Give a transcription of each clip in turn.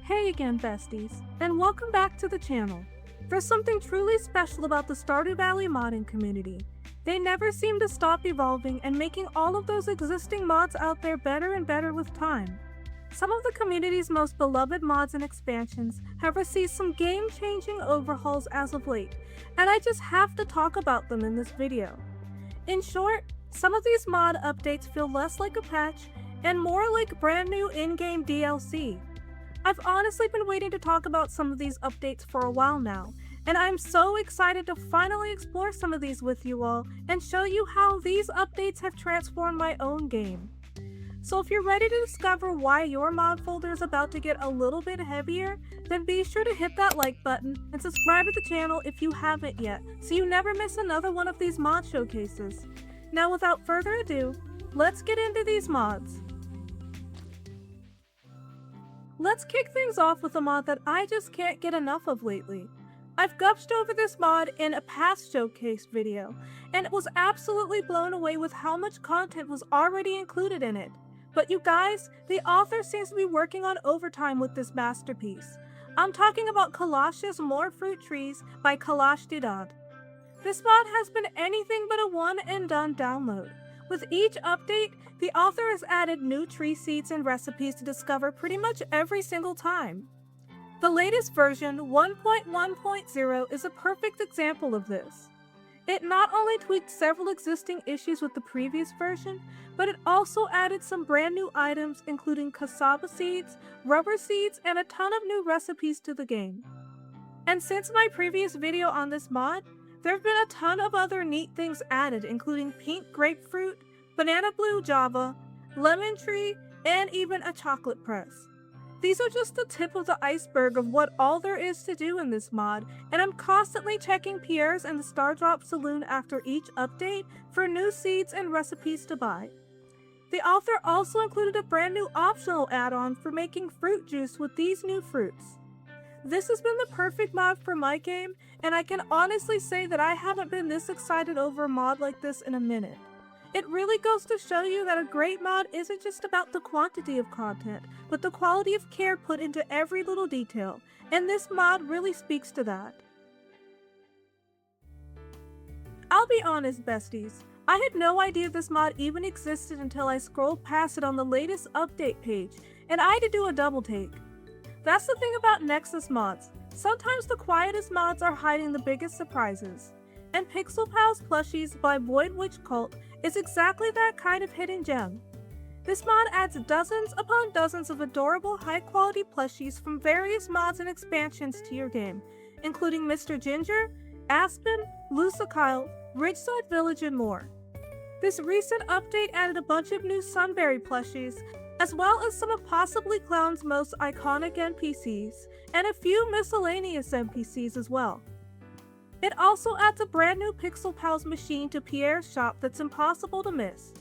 Hey again, besties, and welcome back to the channel. There's something truly special about the Stardew Valley modding community. They never seem to stop evolving and making all of those existing mods out there better and better with time. Some of the community's most beloved mods and expansions have received some game-changing overhauls as of late, and I just have to talk about them in this video. In short, some of these mod updates feel less like a patch and more like brand new in-game DLC. I've honestly been waiting to talk about some of these updates for a while now, and I'm so excited to finally explore some of these with you all and show you how these updates have transformed my own game. So if you're ready to discover why your mod folder is about to get a little bit heavier, then be sure to hit that like button and subscribe to the channel if you haven't yet, so you never miss another one of these mod showcases. Now without further ado, let's get into these mods. Let's kick things off with a mod that I just can't get enough of lately. I've gushed over this mod in a past showcase video, and was absolutely blown away with how much content was already included in it. But you guys, the author seems to be working on overtime with this masterpiece. I'm talking about Kalash's More Fruit Trees by Kalash. This mod has been anything but a one and done download. With each update, the author has added new tree seeds and recipes to discover pretty much every single time. The latest version, 1.1.0, is a perfect example of this. It not only tweaked several existing issues with the previous version, but it also added some brand new items including cassava seeds, rubber seeds, and a ton of new recipes to the game. And since my previous video on this mod, there have been a ton of other neat things added, including pink grapefruit, banana blue java, lemon tree, and even a chocolate press. These are just the tip of the iceberg of what all there is to do in this mod, and I'm constantly checking Pierre's and the Star Drop Saloon after each update for new seeds and recipes to buy. The author also included a brand new optional add-on for making fruit juice with these new fruits. This has been the perfect mod for my game, and I can honestly say that I haven't been this excited over a mod like this in a minute. It really goes to show you that a great mod isn't just about the quantity of content, but the quality of care put into every little detail, and this mod really speaks to that. I'll be honest, besties, I had no idea this mod even existed until I scrolled past it on the latest update page, and I had to do a double take. That's the thing about Nexus mods. Sometimes the quietest mods are hiding the biggest surprises. And PixelPals Plushies by Void Witch Cult is exactly that kind of hidden gem. This mod adds dozens upon dozens of adorable high-quality plushies from various mods and expansions to your game, including Mr. Ginger, Aspen, Lucille, Ridgeside Village, and more. This recent update added a bunch of new Sunberry plushies, as well as some of possibly Clown's most iconic NPCs, and a few miscellaneous NPCs as well. It also adds a brand new PixelPals machine to Pierre's shop that's impossible to miss.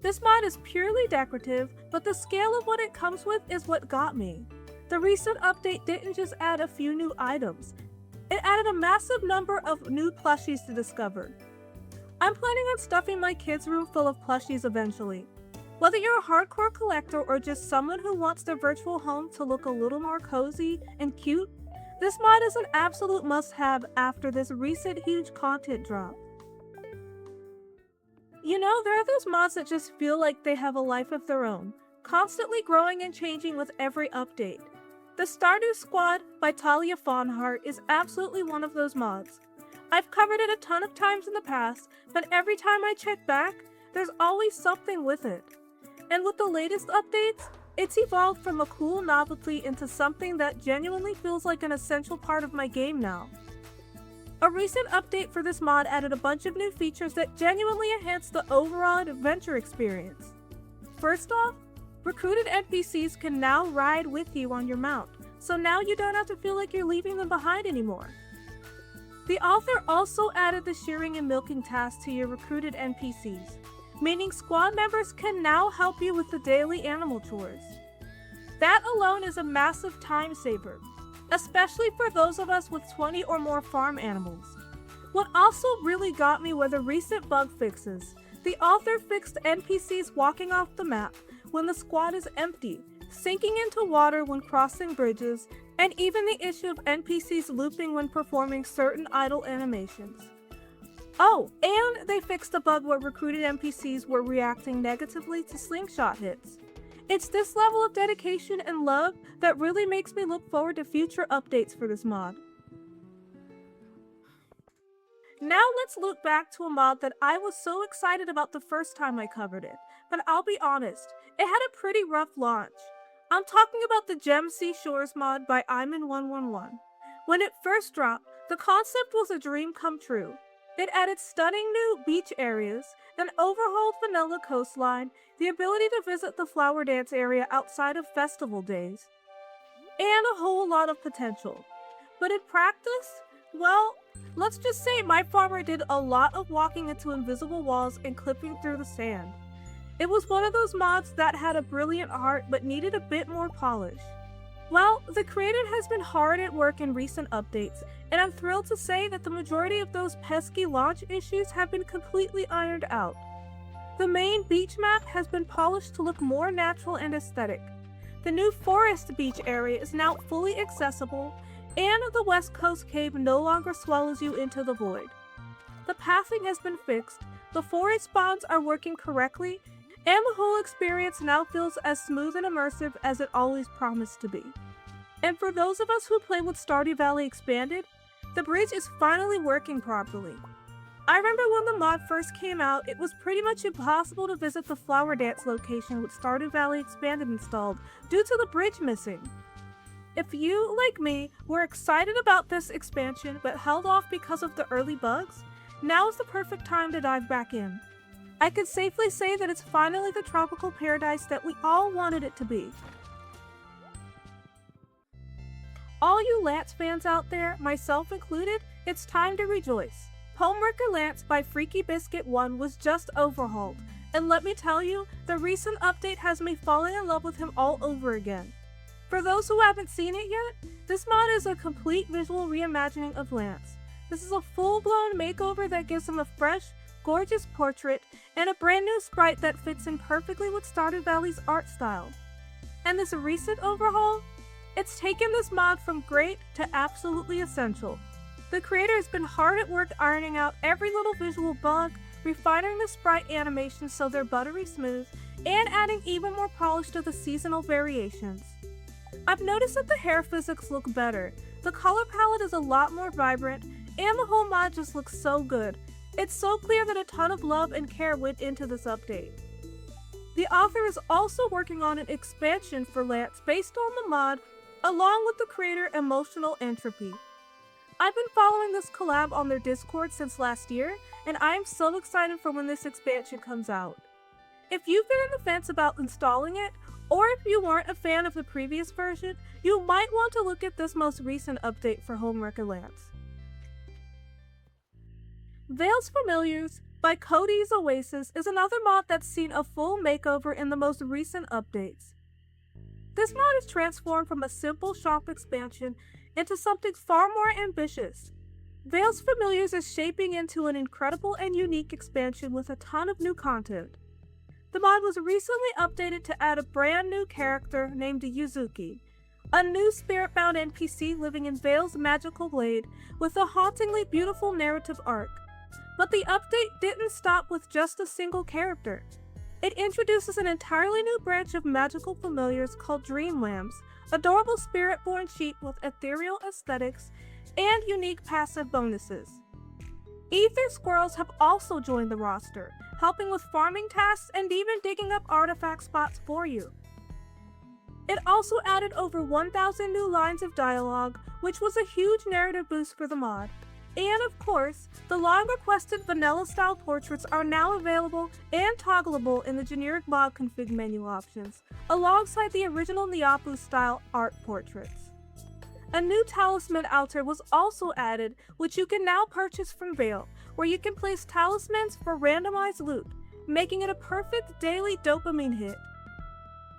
This mod is purely decorative, but the scale of what it comes with is what got me. The recent update didn't just add a few new items, it added a massive number of new plushies to discover. I'm planning on stuffing my kids' room full of plushies eventually. Whether you're a hardcore collector or just someone who wants their virtual home to look a little more cozy and cute, this mod is an absolute must-have after this recent huge content drop. You know, there are those mods that just feel like they have a life of their own, constantly growing and changing with every update. The Stardew Squad by Talia Fawnheart is absolutely one of those mods. I've covered it a ton of times in the past, but every time I check back, there's always something with it. And with the latest updates, it's evolved from a cool novelty into something that genuinely feels like an essential part of my game now. A recent update for this mod added a bunch of new features that genuinely enhance the overall adventure experience. First off, recruited NPCs can now ride with you on your mount, so now you don't have to feel like you're leaving them behind anymore. The author also added the shearing and milking tasks to your recruited NPCs, meaning squad members can now help you with the daily animal chores. That alone is a massive time saver, especially for those of us with 20 or more farm animals. What also really got me were the recent bug fixes. The author fixed NPCs walking off the map when the squad is empty, sinking into water when crossing bridges, and even the issue of NPCs looping when performing certain idle animations. Oh, and they fixed a bug where recruited NPCs were reacting negatively to slingshot hits. It's this level of dedication and love that really makes me look forward to future updates for this mod. Now let's look back to a mod that I was so excited about the first time I covered it, but I'll be honest, it had a pretty rough launch. I'm talking about the Gem Seashores mod by Iman111. When it first dropped, the concept was a dream come true. It added stunning new beach areas, an overhauled vanilla coastline, the ability to visit the flower dance area outside of festival days, and a whole lot of potential. But in practice, well, let's just say my farmer did a lot of walking into invisible walls and clipping through the sand. It was one of those mods that had a brilliant heart but needed a bit more polish. Well, the creator has been hard at work in recent updates, and I'm thrilled to say that the majority of those pesky launch issues have been completely ironed out. The main beach map has been polished to look more natural and aesthetic. The new forest beach area is now fully accessible, and the West Coast cave no longer swallows you into the void. The pathing has been fixed, the forest spawns are working correctly, and the whole experience now feels as smooth and immersive as it always promised to be. And for those of us who play with Stardew Valley Expanded, the bridge is finally working properly. I remember when the mod first came out, it was pretty much impossible to visit the flower dance location with Stardew Valley Expanded installed due to the bridge missing. If you, like me, were excited about this expansion but held off because of the early bugs, now is the perfect time to dive back in. I can safely say that it's finally the tropical paradise that we all wanted it to be. All you Lance fans out there, myself included, it's time to rejoice. Homewrecker Lance by Freaky Biscuit 1 was just overhauled, and let me tell you, the recent update has me falling in love with him all over again. For those who haven't seen it yet, this mod is a complete visual reimagining of Lance. This is a full-blown makeover that gives him a fresh, gorgeous portrait, and a brand new sprite that fits in perfectly with Stardew Valley's art style. And this recent overhaul? It's taken this mod from great to absolutely essential. The creator has been hard at work ironing out every little visual bug, refining the sprite animations so they're buttery smooth, and adding even more polish to the seasonal variations. I've noticed that the hair physics look better, the color palette is a lot more vibrant, and the whole mod just looks so good. It's so clear that a ton of love and care went into this update. The author is also working on an expansion for Lance based on the mod, along with the creator Emotional Entropy. I've been following this collab on their Discord since last year, and I am so excited for when this expansion comes out. If you've been on the fence about installing it, or if you weren't a fan of the previous version, you might want to look at this most recent update for Homewrecker Lance. Vaels Familiars by Cody's Oasis is another mod that's seen a full makeover in the most recent updates. This mod is transformed from a simple shop expansion into something far more ambitious. Vaels Familiars is shaping into an incredible and unique expansion with a ton of new content. The mod was recently updated to add a brand new character named Yuzuki, a new spirit-bound NPC living in Vael's magical glade with a hauntingly beautiful narrative arc. But the update didn't stop with just a single character. It introduces an entirely new branch of magical familiars called Dream Lambs, adorable spirit-born sheep with ethereal aesthetics and unique passive bonuses. Ether squirrels have also joined the roster, helping with farming tasks and even digging up artifact spots for you. It also added over 1,000 new lines of dialogue, which was a huge narrative boost for the mod. And of course, the long-requested vanilla-style portraits are now available and toggleable in the generic mod config menu options, alongside the original Nyapu-style art portraits. A new talisman altar was also added, which you can now purchase from Vael, where you can place talismans for randomized loot, making it a perfect daily dopamine hit.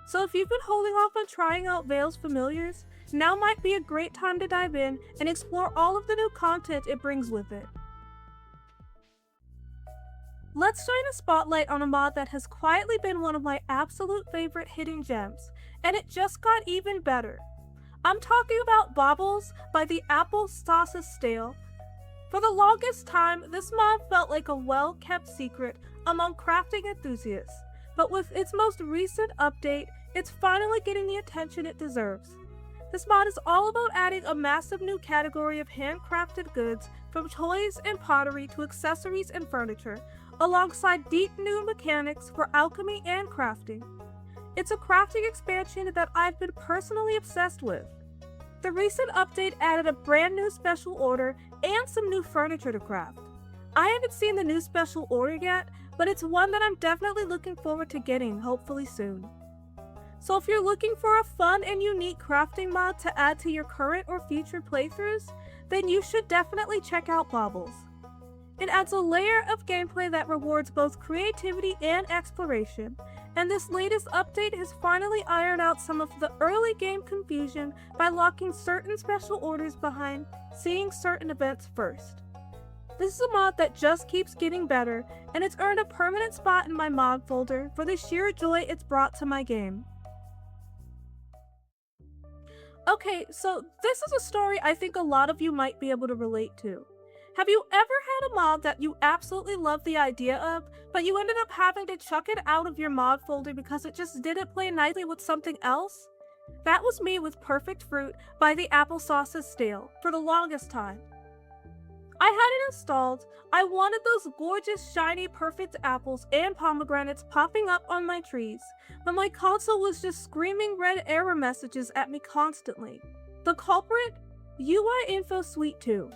So if you've been holding off on trying out Vaels Familiars, now might be a great time to dive in and explore all of the new content it brings with it. Let's shine a spotlight on a mod that has quietly been one of my absolute favorite hidden gems, and it just got even better. I'm talking about Baubles by the Apple Sauces Stale. For the longest time, this mod felt like a well-kept secret among crafting enthusiasts, but with its most recent update, it's finally getting the attention it deserves. This mod is all about adding a massive new category of handcrafted goods, from toys and pottery to accessories and furniture, alongside deep new mechanics for alchemy and crafting. It's a crafting expansion that I've been personally obsessed with. The recent update added a brand new special order and some new furniture to craft. I haven't seen the new special order yet, but it's one that I'm definitely looking forward to getting, hopefully soon. So if you're looking for a fun and unique crafting mod to add to your current or future playthroughs, then you should definitely check out Baubles. It adds a layer of gameplay that rewards both creativity and exploration, and this latest update has finally ironed out some of the early game confusion by locking certain special orders behind seeing certain events first. This is a mod that just keeps getting better, and it's earned a permanent spot in my mod folder for the sheer joy it's brought to my game. Okay, so this is a story I think a lot of you might be able to relate to. Have you ever had a mod that you absolutely loved the idea of, but you ended up having to chuck it out of your mod folder because it just didn't play nicely with something else? That was me with Perfect Fruit by the Apple Sauces Stale for the longest time. I had it installed, I wanted those gorgeous shiny perfect apples and pomegranates popping up on my trees, but my console was just screaming red error messages at me constantly. The culprit? UI Info Suite 2.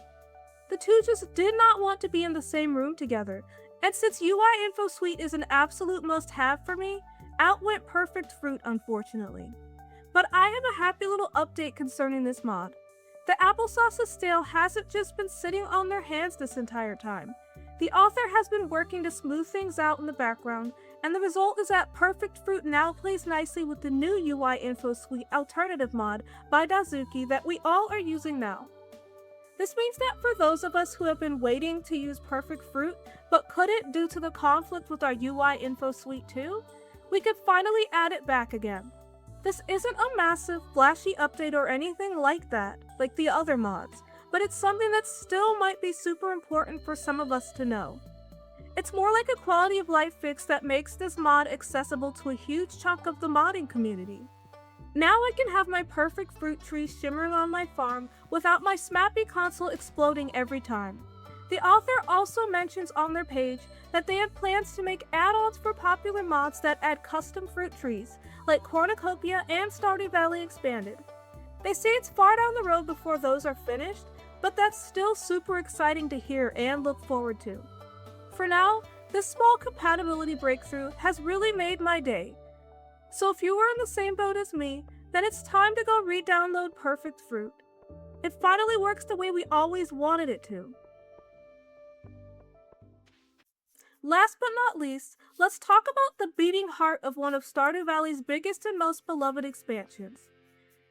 The two just did not want to be in the same room together, and since UI Info Suite is an absolute must-have for me, out went Perfect Fruit unfortunately. But I have a happy little update concerning this mod. The Apple Sauces Stale hasn't just been sitting on their hands this entire time. The author has been working to smooth things out in the background, and the result is that Perfect Fruit now plays nicely with the new UI Info Suite alternative mod by Dazuki that we all are using now. This means that for those of us who have been waiting to use Perfect Fruit but couldn't due to the conflict with our UI Info Suite 2, we could finally add it back again. This isn't a massive, flashy update or anything like that, like the other mods, but it's something that still might be super important for some of us to know. It's more like a quality of life fix that makes this mod accessible to a huge chunk of the modding community. Now I can have my perfect fruit tree shimmering on my farm without my SMAPI console exploding every time. The author also mentions on their page that they have plans to make add-ons for popular mods that add custom fruit trees, like Cornucopia and Stardew Valley Expanded. They say it's far down the road before those are finished, but that's still super exciting to hear and look forward to. For now, this small compatibility breakthrough has really made my day. So if you were in the same boat as me, then it's time to go re-download Perfect Fruit. It finally works the way we always wanted it to. Last but not least, let's talk about the beating heart of one of Stardew Valley's biggest and most beloved expansions.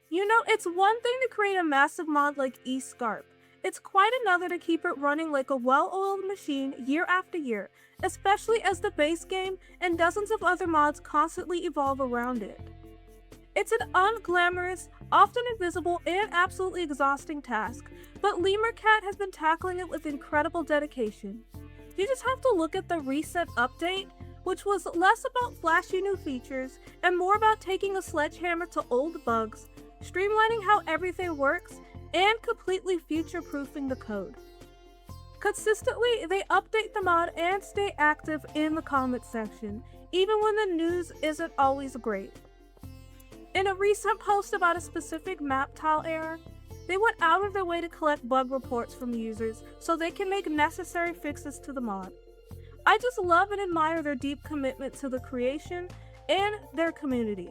You know, it's one thing to create a massive mod like Scarp. It's quite another to keep it running like a well-oiled machine year after year, especially as the base game and dozens of other mods constantly evolve around it. It's an unglamorous, often invisible, and absolutely exhausting task, but LemurCat has been tackling it with incredible dedication. You just have to look at the recent update, which was less about flashy new features and more about taking a sledgehammer to old bugs, streamlining how everything works, and completely future-proofing the code. Consistently, they update the mod and stay active in the comment section, even when the news isn't always great. In a recent post about a specific map tile error, they went out of their way to collect bug reports from users so they can make necessary fixes to the mod. I just love and admire their deep commitment to the creation and their community.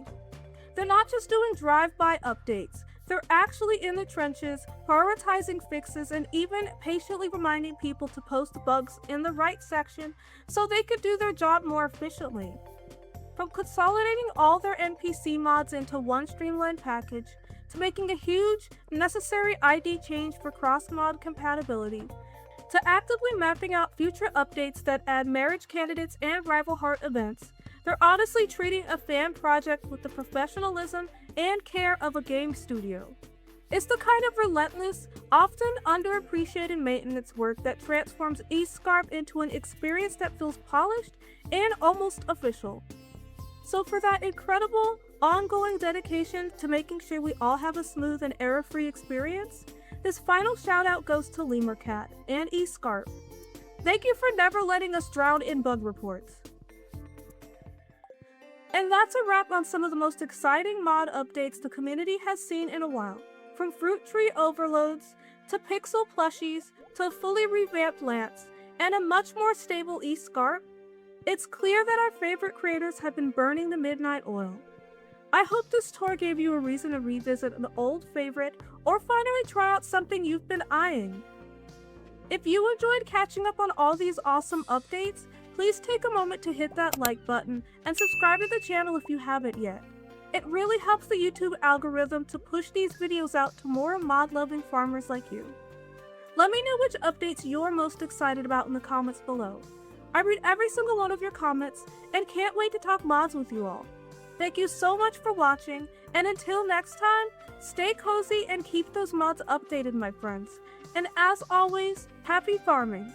They're not just doing drive-by updates, they're actually in the trenches, prioritizing fixes and even patiently reminding people to post bugs in the right section so they could do their job more efficiently. From consolidating all their NPC mods into one streamlined package, to making a huge, necessary ID change for cross-mod compatibility, to actively mapping out future updates that add marriage candidates and rival heart events, They're honestly treating a fan project with the professionalism and care of a game studio. It's the kind of relentless, often underappreciated maintenance work that transforms Scarp into an experience that feels polished and almost official. So for that incredible, ongoing dedication to making sure we all have a smooth and error-free experience, this final shout out goes to Lemurcat and Scarp. Thank you for never letting us drown in bug reports. And that's a wrap on some of the most exciting mod updates the community has seen in a while. From fruit tree overloads, to pixel plushies, to a fully revamped Lance, and a much more stable Scarp, it's clear that our favorite creators have been burning the midnight oil. I hope this tour gave you a reason to revisit an old favorite or finally try out something you've been eyeing. If you enjoyed catching up on all these awesome updates, please take a moment to hit that like button and subscribe to the channel if you haven't yet. It really helps the YouTube algorithm to push these videos out to more mod-loving farmers like you. Let me know which updates you're most excited about in the comments below. I read every single one of your comments and can't wait to talk mods with you all. Thank you so much for watching, and until next time, stay cozy and keep those mods updated, my friends. And as always, happy farming!